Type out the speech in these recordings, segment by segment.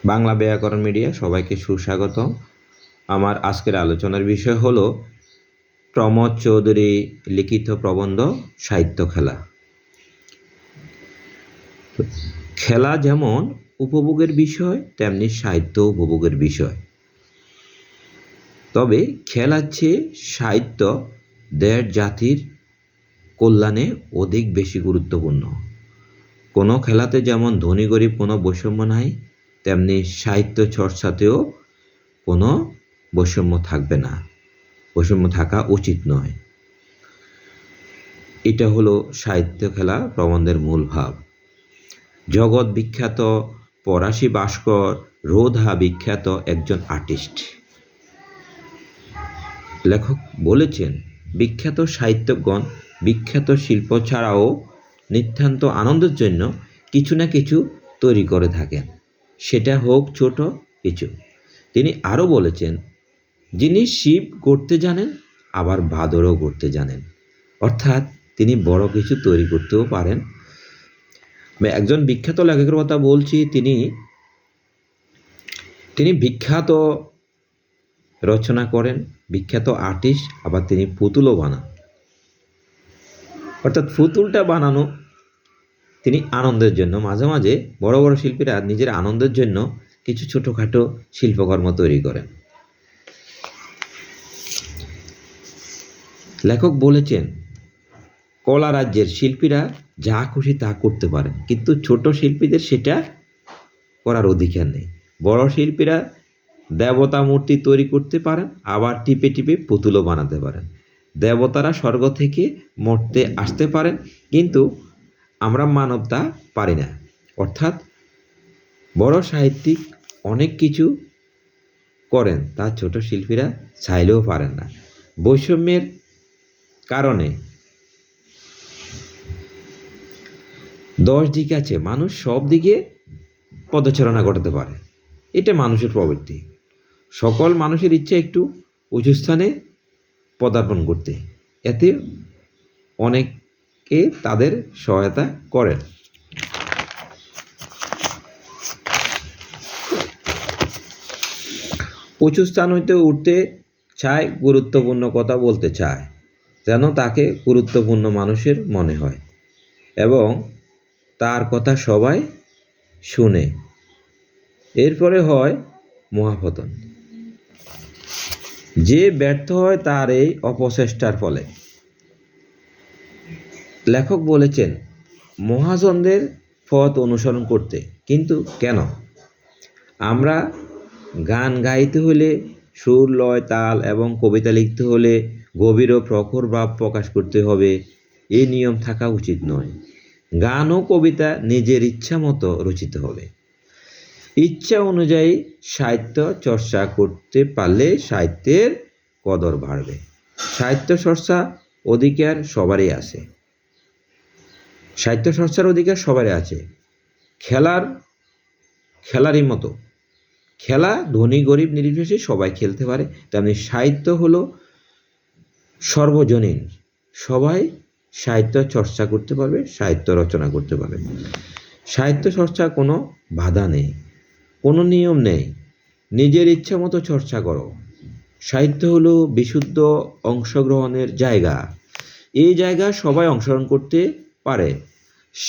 বাংলা ব্যাকরণ মিডিয়া সবাইকে সুস্বাগত। আমার আজকের আলোচনার বিষয় হলো প্রমোদ চৌধুরী লিখিত প্রবন্ধ সাহিত্য খেলা। খেলা যেমন উপভোগের বিষয়, তেমনি সাহিত্য উপভোগের বিষয়। তবে খেলার চেয়ে সাহিত্য দেশ জাতির কল্যাণে অধিক বেশি গুরুত্বপূর্ণ। কোনো খেলাতে যেমন ধনী গরিব কোনো বৈষম্য নাই, তেমনি সাহিত্য চর্চাতেও কোনো বৈষম্য থাকবে না, বৈষম্য থাকা উচিত নয়। এটা হলো সাহিত্য খেলা প্রবন্ধের মূল ভাব। জগৎ বিখ্যাত ফরাসি ভাস্কর রোধা বিখ্যাত একজন আর্টিস্ট। লেখক বলেছেন, বিখ্যাত সাহিত্যজ্ঞন বিখ্যাত শিল্প ছাড়াও নিতান্ত আনন্দের জন্য কিছু না কিছু তৈরি করে থাকেন, সেটা হোক ছোট কিছু। তিনি আরও বলেছেন, যিনি শিব গড়তে জানেন আবার বাদরও গড়তে জানেন, অর্থাৎ তিনি বড় কিছু তৈরি করতেও পারেন। একজন বিখ্যাত লেখকের কথা বলছি, তিনি বিখ্যাত রচনা করেন, বিখ্যাত আর্টিস্ট, আবার তিনি পুতুলও বানান। অর্থাৎ পুতুলটা বানানো তিনি আনন্দের জন্য, মাঝে মাঝে বড় বড় শিল্পীরা নিজের আনন্দের জন্য কিছু ছোটোখাটো শিল্পকর্ম তৈরি করেন। লেখক বলেছেন, কলা রাজ্যের শিল্পীরা যা খুশি তা করতে পারেন, কিন্তু ছোট শিল্পীদের সেটা করার অধিকার নেই। বড় শিল্পীরা দেবতা মূর্তি তৈরি করতে পারেন, আবার টিপে টিপে পুতুলও বানাতে পারেন। দেবতারা স্বর্গ থেকে মর্তে আসতে পারেন, কিন্তু আমরা মানব তা পারি না। অর্থাৎ বড় সাহিত্যিক অনেক কিছু করেন, তা ছোট শিল্পীরা চাইলেও পারেন না। বৈষম্যের কারণে 10 দিক আছে, মানুষ সব দিকে পদচারণা করতে পারে, এটা মানুষের প্রবৃত্তি। সকল মানুষের ইচ্ছা একটু উঁচু স্থানে পদার্পণ করতে, এতে অনেকে তাদের সহায়তা করেন। উঁচু স্থান হইতে উঠতে চায়, গুরুত্বপূর্ণ কথা বলতে চায়, যেন তাকে গুরুত্বপূর্ণ মানুষের মনে হয় এবং তার কথা সবাই শুনে। এরপরে হয় মহাপতন। যে ব্যর্থ হয় তার এই অপচেষ্টার ফলে। লেখক বলেছেন, মহাজনদের পথ অনুসরণ করতে, কিন্তু কেন? আমরা গান গাইতে হলে সুর, লয়, তাল এবং কবিতা লিখতে হলে গভীর ও প্রখর ভাব প্রকাশ করতে হবে, এই নিয়ম থাকা উচিত নয়। গান ও কবিতা নিজের ইচ্ছা মতো রচিত হবে। ইচ্ছা অনুযায়ী সাহিত্য চর্চা করতে পারলে সাহিত্যের কদর বাড়বে। সাহিত্য চর্চা অধিকার সবারই আছে, সাহিত্য চর্চার অধিকার সবারই আছে। খেলারই মতো খেলা ধনী গরিব নির্বিশেষে সবাই খেলতে পারে, তেমনি সাহিত্য হলো সর্বজনীন, সবাই সাহিত্য চর্চা করতে পারবে, সাহিত্য রচনা করতে পারবে। সাহিত্য চর্চা কোনো বাধা নেই, কোনো নিয়ম নেই, নিজের ইচ্ছা মতো চর্চা করো। সাহিত্য হলো বিশুদ্ধ অংশগ্রহণের জায়গা, এই জায়গা সবাই অংশগ্রহণ করতে পারে।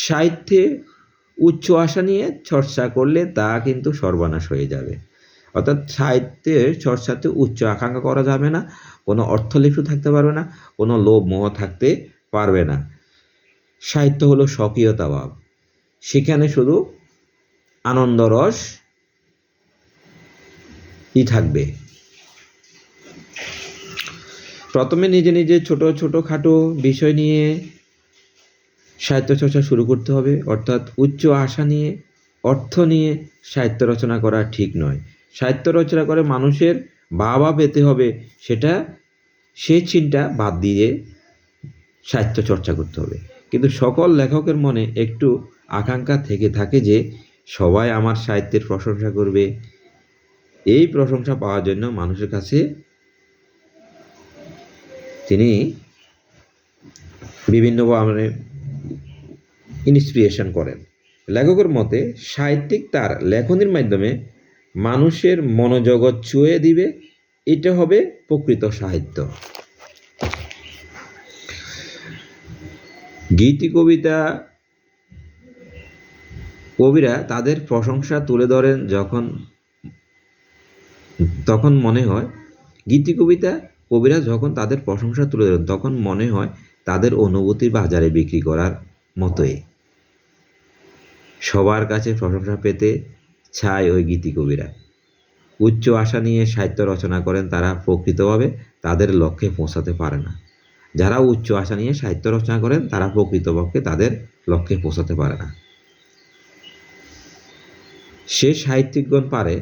সাহিত্যে উচ্চ আশা নিয়ে চর্চা করলে তা কিন্তু সর্বনাশ হয়ে যাবে। অর্থাৎ সাহিত্যের চর্চাতে উচ্চ আকাঙ্ক্ষা করা যাবে না, কোনো অর্থলিপ্ত থাকতে পারবে না, কোনো লোভ মোহ থাকতে পারবে না। সাহিত্য হলো স্বকীয়তা ভাব, সেখানে শুধু আনন্দরস থাকবে। প্রথমে নিজে নিজে ছোট ছোট খাটো বিষয় নিয়ে সাহিত্য চর্চা শুরু করতে হবে, অর্থাৎ উচ্চ আশা নিয়ে, অর্থ নিয়ে সাহিত্য রচনা করা ঠিক নয়। সাহিত্য রচনা করে মানুষের বাবা পেতে হবে, সেই চিন্তা বাদ দিয়ে সাহিত্য চর্চা করতে হবে। কিন্তু সকল লেখকের মনে একটু আকাঙ্ক্ষা থেকে থাকে যে সবাই আমার সাহিত্যের প্রশংসা করবে। এই প্রশংসা পাওয়ার জন্য মানুষের কাছে তিনি বিভিন্নভাবে ইন্সপিরেশন করেন। লেখকের মতে সাহিত্যিক তার লেখনীর মাধ্যমে মানুষের মনোজগৎ ছুঁয়ে দিবে, এটা হবে প্রকৃত সাহিত্য। গীতি কবিতা কবিরা তাদের প্রশংসা তুলে ধরেন তখন মনে হয়, গীতি কবিতা কবিরা যখন তাদের প্রশংসা তুলে ধরেন তখন মনে হয় তাদের অনুভূতি বাজারে বিক্রি করার মতোই। সবার কাছে প্রশংসা পেতে চায় ওই গীতি কবিরা। উচ্চ আশা নিয়ে সাহিত্য রচনা করেন তারা প্রকৃতভাবে তাদের লক্ষ্যে পৌঁছাতে পারে না। যারা উচ্চ আশা নিয়ে সাহিত্য রচনা করেন তারা প্রকৃতপক্ষে তাদের লক্ষ্যে পৌঁছাতে পারে না। সে সাহিত্যিকগণ পারে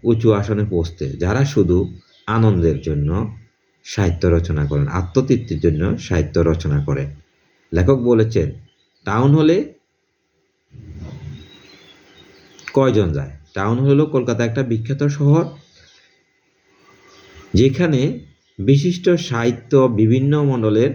উঁচু আসনে পৌঁছতে যারা শুধু আনন্দের জন্য সাহিত্য রচনা করেন, আত্মতৃপ্তির জন্য সাহিত্য রচনা করেন। লেখক বলেছেন, টাউন হলে কয়জন যায়? টাউন হল কলকাতা একটা বিখ্যাত শহর, যেখানে বিশিষ্ট সাহিত্য বিভিন্ন মণ্ডলের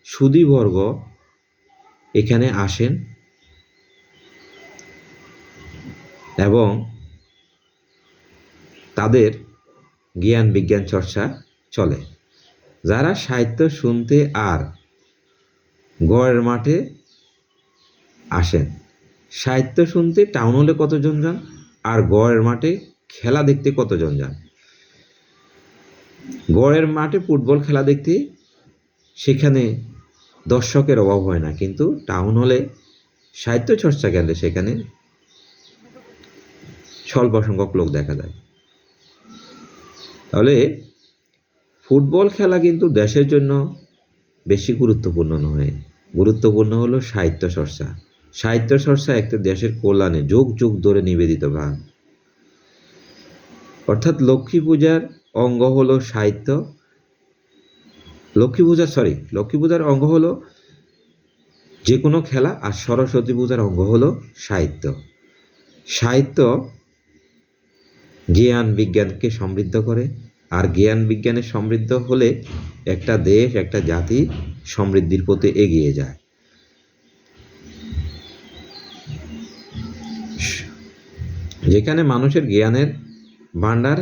সুধীবর্গ এখানে আসেন এবং তাদের জ্ঞান বিজ্ঞান চর্চা চলে। যারা সাহিত্য শুনতে আর গড়ের মাঠে আসেন, সাহিত্য শুনতে টাউন হলে কতজন যান আর গড়ের মাঠে খেলা দেখতে কতজন যান? গড়ের মাঠে ফুটবল খেলা দেখতে সেখানে দর্শকের অভাব হয় না, কিন্তু টাউন হলে সাহিত্য চর্চা গেলে সেখানে স্বল্প সংখ্যক লোক দেখা যায়। তাহলে ফুটবল খেলা কিন্তু দেশের জন্য বেশি গুরুত্বপূর্ণ নয়, গুরুত্বপূর্ণ হলো সাহিত্য চর্চা। সাহিত্য চর্চা একটা দেশের কল্যাণে যুগ যুগ ধরে নিবেদিত ভাব। অর্থাৎ লক্ষ্মী পূজার অঙ্গ হলো সাহিত্য। লক্ষ্মী পূজার অঙ্গ হলো যে কোনো খেলা, আর সরস্বতী পূজার অঙ্গ হলো সাহিত্য। সাহিত্য জ্ঞান বিজ্ঞানকে সমৃদ্ধ করে, আর জ্ঞান বিজ্ঞানে সমৃদ্ধ হলে একটা দেশ একটা জাতি সমৃদ্ধির পথে এগিয়ে যায়। যেখানে মানুষের জ্ঞানের ভাণ্ডার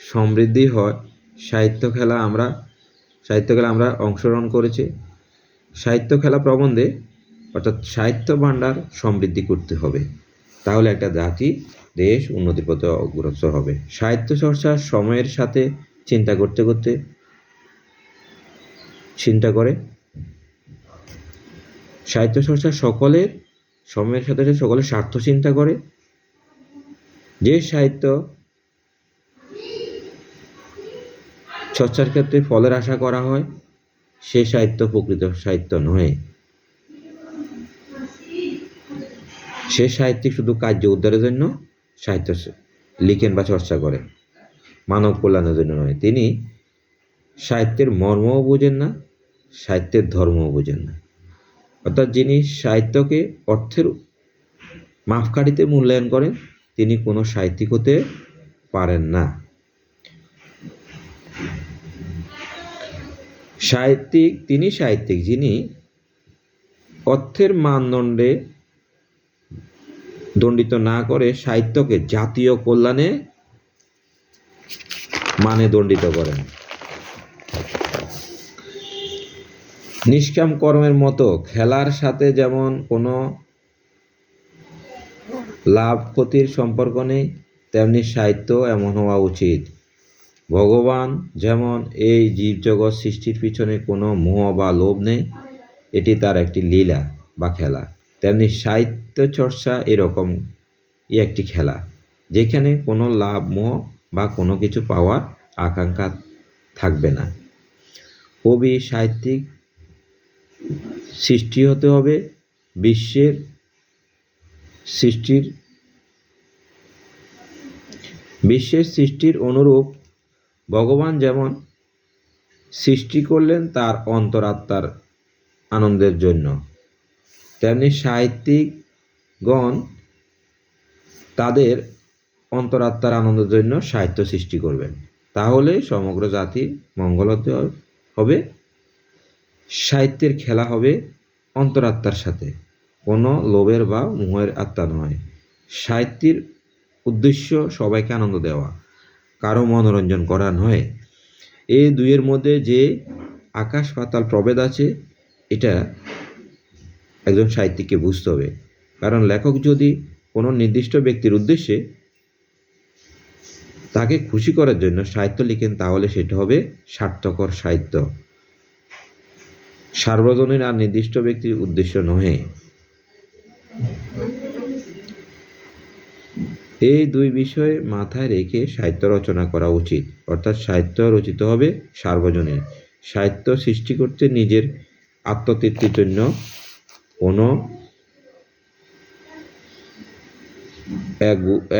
সমৃদ্ধি হয়, সাহিত্য খেলা আমরা অংশগ্রহণ করেছি। সাহিত্য খেলা প্রবন্ধে অর্থাৎ সাহিত্য ভাণ্ডার সমৃদ্ধি করতে হবে, তাহলে একটা জাতি দেশ উন্নতির পথে অগ্রসর হবে। সাহিত্য চর্চা সময়ের সাথে চিন্তা করে সাহিত্য চর্চা সময়ের সাথে সকলের স্বার্থ চিন্তা করে। যে সাহিত্য চর্চার ক্ষেত্রে ফলের আশা করা হয় সে সাহিত্য প্রকৃত সাহিত্য নয়। সে সাহিত্যিক শুধু কার্য উদ্ধারের জন্য সাহিত্য লিখেন বা চর্চা করেন, মানব কল্যাণের জন্য নয়। তিনি সাহিত্যের মর্মও বোঝেন না, সাহিত্যের ধর্মও বোঝেন না। অর্থাৎ যিনি সাহিত্যকে অর্থের মাপকাঠিতে মূল্যায়ন করেন তিনি কোনো সাহিত্যিক হতে পারেন না। তিনি সাহিত্যিক যিনি অর্থের মানদণ্ডে দণ্ডিত না করে সাহিত্যকে জাতীয় কল্যাণে মানে দণ্ডিত করেন। নিষ্কাম কর্মের মতো খেলার সাথে যেমন কোনো লাভ ক্ষতির সম্পর্ক নেই, তেমনি সাহিত্য এমন হওয়া উচিত। ভগবান যেমন এই জীবজগৎ সৃষ্টির পিছনে কোনো মোহ বা লোভ নেই, এটি তার একটি লীলা বা খেলা, তেমনি সাহিত্য চর্চা এরকম একটি খেলা, যেখানে কোনো লাভ মোহ বা কোনো কিছু পাওয়ার আকাঙ্ক্ষা থাকবে না। কবি সাহিত্যিক সৃষ্টি হতে হবে বিশ্বের সৃষ্টির অনুরূপ। ভগবান যেমন সৃষ্টি করলেন তার অন্তরাত্মার আনন্দের জন্য, তেমনি সাহিত্যিকগণ তাদের অন্তরাত্মার আনন্দের জন্য সাহিত্য সৃষ্টি করবেন, তাহলে সমগ্র জাতির মঙ্গল হবে। সাহিত্যের খেলা হবে অন্তরাত্মার সাথে, কোনো লোভের বা মোহের আত্মা নয়। উদ্দেশ্য সবাইকে আনন্দ দেওয়া, কারো মনোরঞ্জন করা নয়। এই দুইয়ের মধ্যে যে আকাশ পাতাল প্রভেদ আছে, এটা একজন সাহিত্যিককে বুঝতে হবে। কারণ লেখক যদি কোনো নির্দিষ্ট ব্যক্তির উদ্দেশ্যে তাকে খুশি করার জন্য সাহিত্য লিখেন, তাহলে সেটা হবে স্বার্থকর সাহিত্য, সার্বজনীন আর নির্দিষ্ট ব্যক্তির উদ্দেশ্য নহে। এই দুই বিষয় মাথায় রেখে সাহিত্য রচনা করা উচিত। অর্থাৎ সাহিত্য রচিত হবে সার্বজনীন। সাহিত্য সৃষ্টি করতে নিজের আত্মতৃপ্তির জন্য, কোনো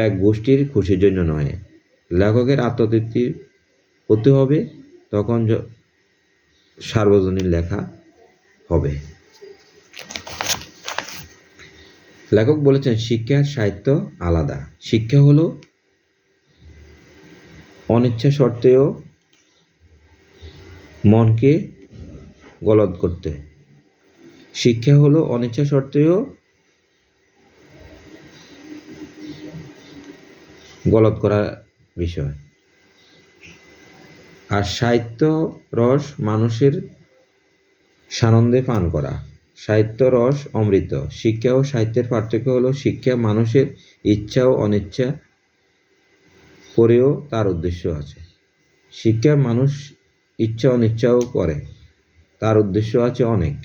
এক গোষ্ঠীর খুশির জন্য নয়। লেখকের আত্মতৃপ্তি হতে হবে, তখন সার্বজনীন লেখা হবে। লেখক বলেছেন, শিক্ষা আর সাহিত্য আলাদা। শিক্ষা হলো অনিচ্ছা সত্ত্বেও মনকে গলদ করতে। শিক্ষা হলো অনিচ্ছা সত্ত্বেও গলদ করার বিষয়। আর সাহিত্য রস মানুষের সানন্দে পান করা। সাহিত্য রস অমৃত। শিক্ষা ও সাহিত্যের পার্থক্য হলো, শিক্ষা মানুষের ইচ্ছা ও অনিচ্ছা করেও তার উদ্দেশ্য আছে। শিক্ষা মানুষ ইচ্ছা অনিচ্ছাও করে, তার উদ্দেশ্য আছে অনেক।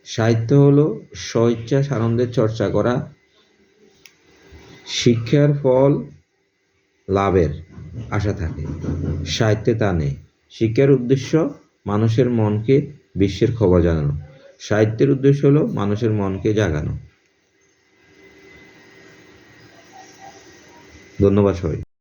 সাহিত্য হলো স্বইচ্ছা সানন্দের চর্চা করা। শিক্ষার ফল লাভের আশা থাকে, সাহিত্যে তা নেই। শিক্ষার উদ্দেশ্য মানুষের মনকে বিশ্বের খবর জানানো, সাহিত্যের উদ্দেশ্য হলো মানুষের মনকে জাগানো। ধন্যবাদ সবাই।